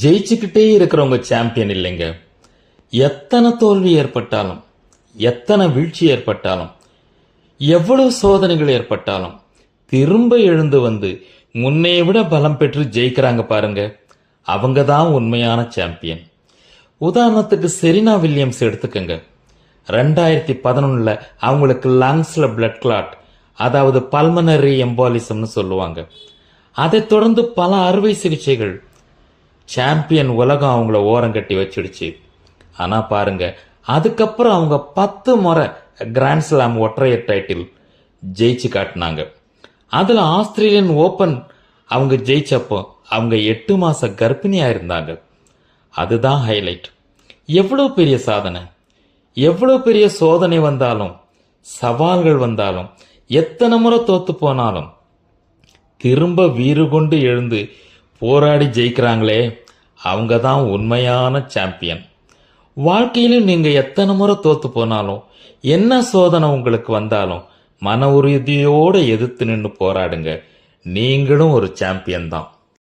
ஜெயிச்சுக்கிட்டே இருக்கிறவங்க சாம்பியன் இல்லைங்க. எத்தனை தோல்வி ஏற்பட்டாலும், எத்தனை வீழ்ச்சி ஏற்பட்டாலும், எவ்வளவு சோதனைகள் ஏற்பட்டாலும் திரும்ப எழுந்து வந்து முன்னைய விட பலம் பெற்று ஜெயிக்கிறாங்க பாருங்க, அவங்க தான் உண்மையான சாம்பியன். உதாரணத்துக்கு செரீனா வில்லியம்ஸ் எடுத்துக்கங்க. 2011 அவங்களுக்கு லங்ஸ்ல பிளட் கிளாட், அதாவது பல்மனரி எம்பாலிசம்னு சொல்லுவாங்க. அதைத் தொடர்ந்து பல அறுவை சிகிச்சைகள். சாம்பியன் உலகம் அவங்கள ஓரங்கட்டி வச்சிடுச்சு. ஆனா பாருங்க, அதுக்கப்புறம் அவங்க 10 முறை கிராண்ட் ஸ்லாம் ஒற்றையர் டைட்டில் ஜெயிச்சு காட்டினாங்க. அதுல ஆஸ்திரேலியன் ஓபன் அவங்க ஜெயிச்சப்போ அவங்க 8 மாச கர்ப்பிணியா இருந்தாங்க. அதுதான் ஹைலைட். எவ்வளவு பெரிய சாதனை, எவ்வளவு பெரிய சோதனை வந்தாலும், சவால்கள் வந்தாலும், எத்தனை முறை தோத்து போனாலும் திரும்ப வீறு கொண்டு எழுந்து போராடி ஜெயிக்கிறாங்களே, அவங்க தான் உண்மையான சாம்பியன். வாழ்க்கையிலும் நீங்க எத்தனை முறை தோத்து போனாலும், என்ன சோதனை உங்களுக்கு வந்தாலும் மன உறுதியோட எதிர்த்து நின்று போராடுங்க. நீங்களும் ஒரு சாம்பியன் தான்.